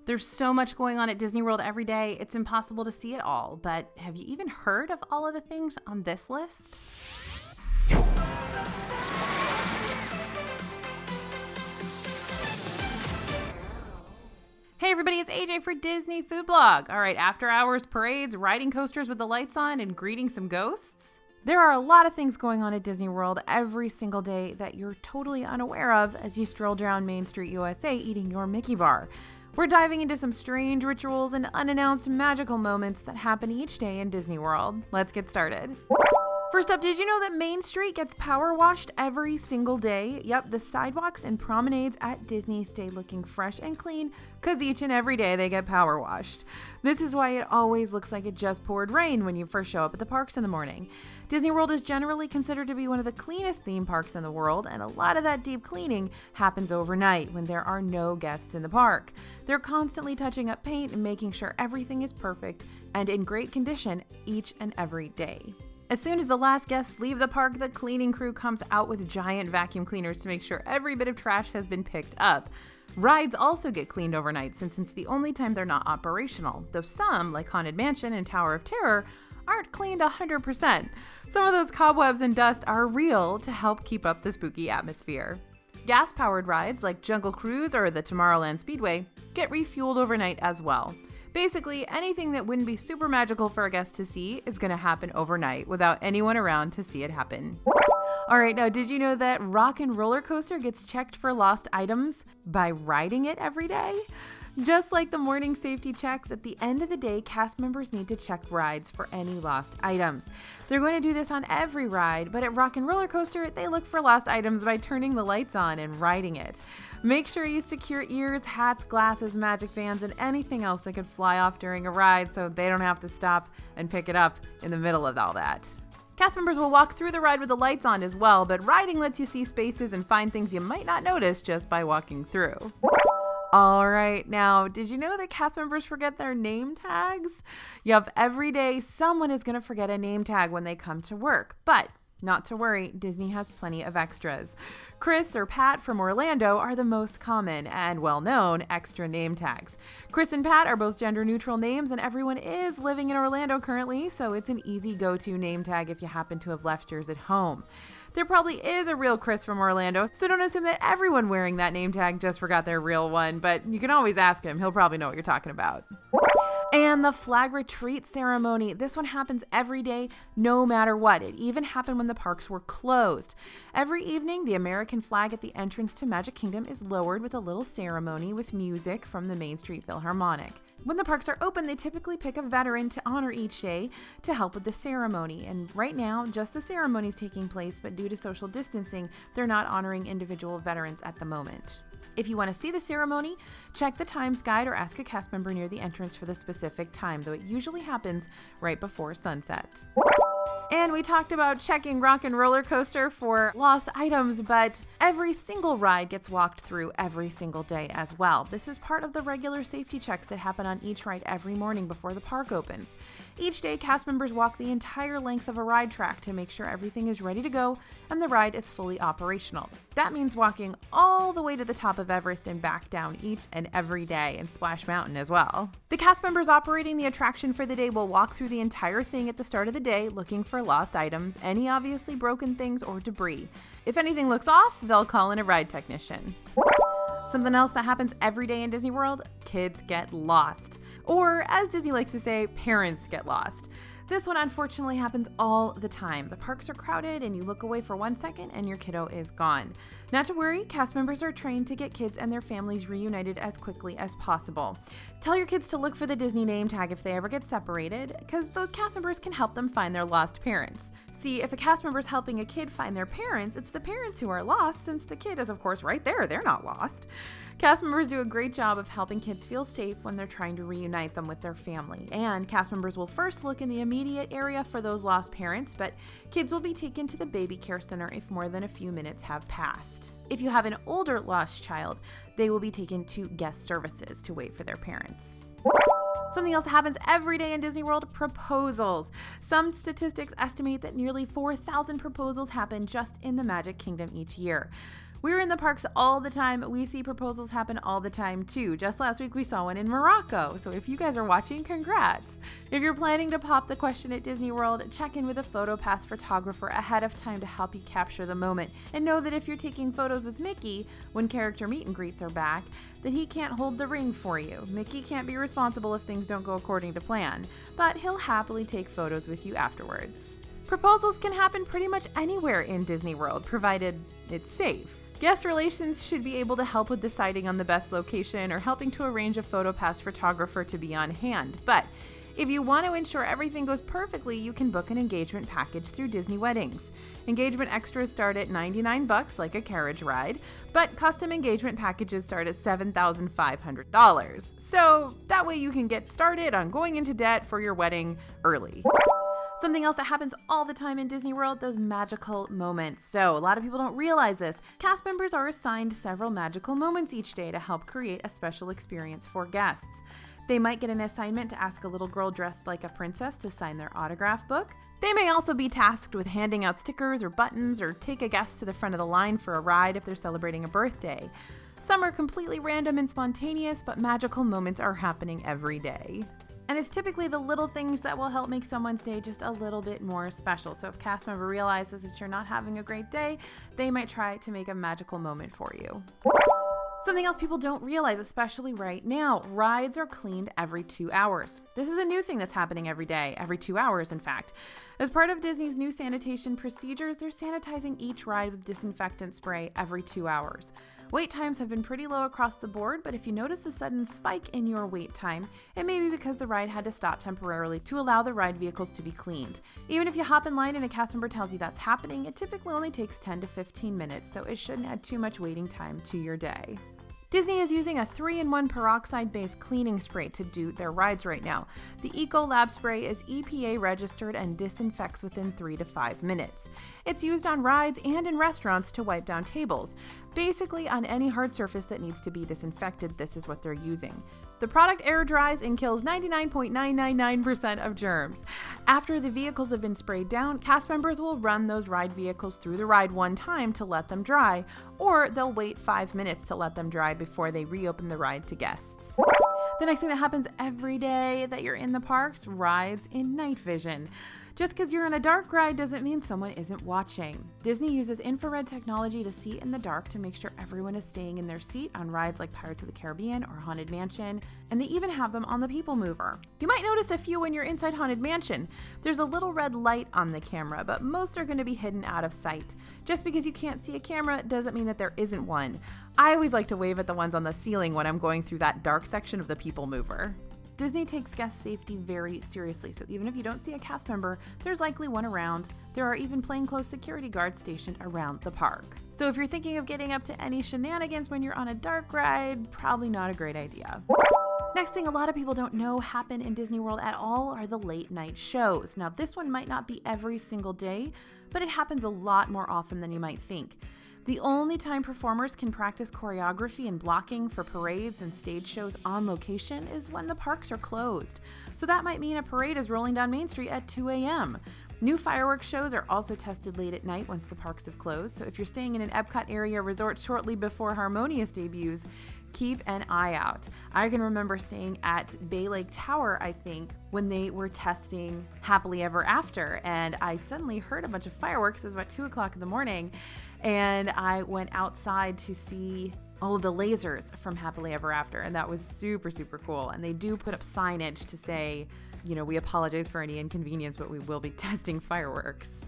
There's so much going on at Disney World every day, it's impossible to see it all. But have you even heard of all of the things on this list? Hey everybody, it's AJ for Disney Food Blog. All right, after hours parades, riding coasters with the lights on, and greeting some ghosts. There are a lot of things going on at Disney World every single day that you're totally unaware of as you stroll down Main Street USA eating your Mickey bar. We're diving into some strange rituals and unannounced magical moments that happen each day in Disney World. Let's get started. First up, did you know that Main Street gets power washed every single day? Yep, the sidewalks and promenades at Disney stay looking fresh and clean because each and every day they get power washed. This is why it always looks like it just poured rain when you first show up at the parks in the morning. Disney World is generally considered to be one of the cleanest theme parks in the world, and a lot of that deep cleaning happens overnight when there are no guests in the park. They're constantly touching up paint and making sure everything is perfect and in great condition each and every day. As soon as the last guests leave the park, the cleaning crew comes out with giant vacuum cleaners to make sure every bit of trash has been picked up. Rides also get cleaned overnight since it's the only time they're not operational, though some, like Haunted Mansion and Tower of Terror, aren't cleaned 100%. Some of those cobwebs and dust are real to help keep up the spooky atmosphere. Gas-powered rides like Jungle Cruise or the Tomorrowland Speedway get refueled overnight as well. Basically, anything that wouldn't be super magical for a guest to see is going to happen overnight without anyone around to see it happen. All right, now did you know that Rock and Roller Coaster gets checked for lost items by riding it every day? Just like the morning safety checks, at the end of the day, cast members need to check rides for any lost items. They're going to do this on every ride, but at Rock and Roller Coaster, they look for lost items by turning the lights on and riding it. Make sure you secure ears, hats, glasses, magic bands, and anything else that could fly off during a ride so they don't have to stop and pick it up in the middle of all that. Cast members will walk through the ride with the lights on as well, but riding lets you see spaces and find things you might not notice just by walking through. All right, now, did you know that cast members forget their name tags? Yep, every day someone is going to forget a name tag when they come to work, but not to worry, Disney has plenty of extras. Chris or Pat from Orlando are the most common and well-known extra name tags. Chris and Pat are both gender-neutral names, and everyone is living in Orlando currently, so it's an easy go-to name tag if you happen to have left yours at home. There probably is a real Chris from Orlando, so don't assume that everyone wearing that name tag just forgot their real one, but you can always ask him. He'll probably know what you're talking about. And the flag retreat ceremony. This one happens every day, no matter what. It even happened when the parks were closed. Every evening, the American flag at the entrance to Magic Kingdom is lowered with a little ceremony with music from the Main Street Philharmonic. When the parks are open, they typically pick a veteran to honor each day to help with the ceremony. And right now, just the ceremony is taking place, but due to social distancing, they're not honoring individual veterans at the moment. If you want to see the ceremony, check the Times Guide or ask a cast member near the entrance for the specific time, though it usually happens right before sunset. And we talked about checking Rock and Roller Coaster for lost items, but every single ride gets walked through every single day as well. This is part of the regular safety checks that happen on each ride every morning before the park opens. Each day, cast members walk the entire length of a ride track to make sure everything is ready to go and the ride is fully operational. That means walking all the way to the top of Everest and back down each and every day, and Splash Mountain as well. The cast members operating the attraction for the day will walk through the entire thing at the start of the day looking for lost items, any obviously broken things, or debris. If anything looks off, they'll call in a ride technician. Something else that happens every day in Disney World, kids get lost. Or, as Disney likes to say, parents get lost. This one unfortunately happens all the time. The parks are crowded and you look away for 1 second and your kiddo is gone. Not to worry, cast members are trained to get kids and their families reunited as quickly as possible. Tell your kids to look for the Disney name tag if they ever get separated, because those cast members can help them find their lost parents. See, if a cast member is helping a kid find their parents, it's the parents who are lost, since the kid is of course right there, they're not lost. Cast members do a great job of helping kids feel safe when they're trying to reunite them with their family. And cast members will first look in the immediate area for those lost parents, but kids will be taken to the baby care center if more than a few minutes have passed. If you have an older lost child, they will be taken to guest services to wait for their parents. Something else that happens every day in Disney World, proposals. Some statistics estimate that nearly 4,000 proposals happen just in the Magic Kingdom each year. We're in the parks all the time. We see proposals happen all the time too. Just last week we saw one in Morocco. So if you guys are watching, congrats. If you're planning to pop the question at Disney World, check in with a PhotoPass photographer ahead of time to help you capture the moment. And know that if you're taking photos with Mickey when character meet and greets are back, that he can't hold the ring for you. Mickey can't be responsible if things don't go according to plan, but he'll happily take photos with you afterwards. Proposals can happen pretty much anywhere in Disney World, provided it's safe. Guest relations should be able to help with deciding on the best location or helping to arrange a PhotoPass photographer to be on hand. But if you want to ensure everything goes perfectly, you can book an engagement package through Disney Weddings. Engagement extras start at $99 like a carriage ride, but custom engagement packages start at $7,500. So that way you can get started on going into debt for your wedding early. Something else that happens all the time in Disney World, those magical moments. So a lot of people don't realize this. Cast members are assigned several magical moments each day to help create a special experience for guests. They might get an assignment to ask a little girl dressed like a princess to sign their autograph book. They may also be tasked with handing out stickers or buttons or take a guest to the front of the line for a ride if they're celebrating a birthday. Some are completely random and spontaneous, but magical moments are happening every day. And it's typically the little things that will help make someone's day just a little bit more special. So if a cast member realizes that you're not having a great day, they might try to make a magical moment for you. Something else people don't realize, especially right now, rides are cleaned every 2 hours. This is a new thing that's happening every day, every 2 hours, in fact. As part of Disney's new sanitation procedures, they're sanitizing each ride with disinfectant spray every 2 hours. Wait times have been pretty low across the board, but if you notice a sudden spike in your wait time, it may be because the ride had to stop temporarily to allow the ride vehicles to be cleaned. Even if you hop in line and a cast member tells you that's happening, it typically only takes 10 to 15 minutes, so it shouldn't add too much waiting time to your day. Disney is using a 3-in-1 peroxide-based cleaning spray to do their rides right now. The Eco Lab spray is EPA registered and disinfects within 3 to 5 minutes. It's used on rides and in restaurants to wipe down tables. Basically, on any hard surface that needs to be disinfected, this is what they're using. The product air dries and kills 99.999% of germs. After the vehicles have been sprayed down, cast members will run those ride vehicles through the ride one time to let them dry, or they'll wait 5 minutes to let them dry before they reopen the ride to guests. The next thing that happens every day that you're in the parks, rides in night vision. Just because you're in a dark ride doesn't mean someone isn't watching. Disney uses infrared technology to see in the dark to make sure everyone is staying in their seat on rides like Pirates of the Caribbean or Haunted Mansion, and they even have them on the People Mover. You might notice a few when you're inside Haunted Mansion. There's a little red light on the camera, but most are going to be hidden out of sight. Just because you can't see a camera doesn't mean that there isn't one. I always like to wave at the ones on the ceiling when I'm going through that dark section of the People Mover. Disney takes guest safety very seriously, so even if you don't see a cast member, there's likely one around. There are even plainclothes security guards stationed around the park. So if you're thinking of getting up to any shenanigans when you're on a dark ride, probably not a great idea. Next thing a lot of people don't know happen in Disney World at all are the late night shows. Now this one might not be every single day, but it happens a lot more often than you might think. The only time performers can practice choreography and blocking for parades and stage shows on location is when the parks are closed. So that might mean a parade is rolling down Main Street at 2 a.m. New fireworks shows are also tested late at night once the parks have closed. So if you're staying in an Epcot area resort shortly before Harmonious debuts, keep an eye out. I can remember staying at Bay Lake Tower, I think, when they were testing Happily Ever After, and I suddenly heard a bunch of fireworks. It was about 2 o'clock in the morning, and I went outside to see all of the lasers from Happily Ever After, and that was super, super cool. And they do put up signage to say, we apologize for any inconvenience, but we will be testing fireworks.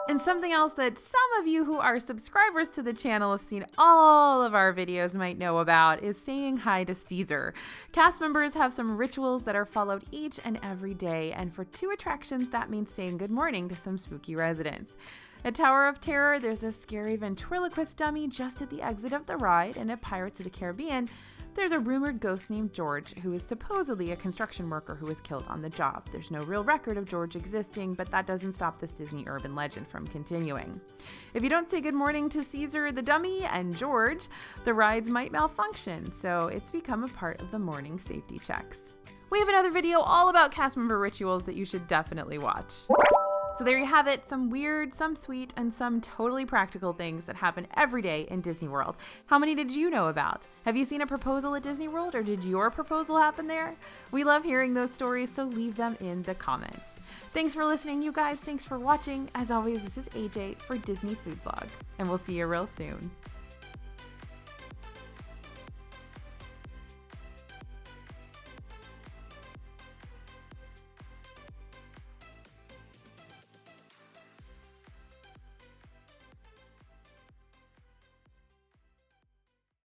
And something else that some of you who are subscribers to the channel have seen all of our videos might know about is saying hi to Caesar. Cast members have some rituals that are followed each and every day, and for 2 attractions, that means saying good morning to some spooky residents. At Tower of Terror, there's a scary ventriloquist dummy just at the exit of the ride, and at Pirates of the Caribbean, there's a rumored ghost named George, who is supposedly a construction worker who was killed on the job. There's no real record of George existing, but that doesn't stop this Disney urban legend from continuing. If you don't say good morning to Caesar the dummy and George, the rides might malfunction, so it's become a part of the morning safety checks. We have another video all about cast member rituals that you should definitely watch. So there you have it, some weird, some sweet, and some totally practical things that happen every day in Disney World. How many did you know about? Have you seen a proposal at Disney World, or did your proposal happen there? We love hearing those stories, so leave them in the comments. Thanks for listening, you guys. Thanks for watching. As always, this is AJ for Disney Food Blog, and we'll see you real soon.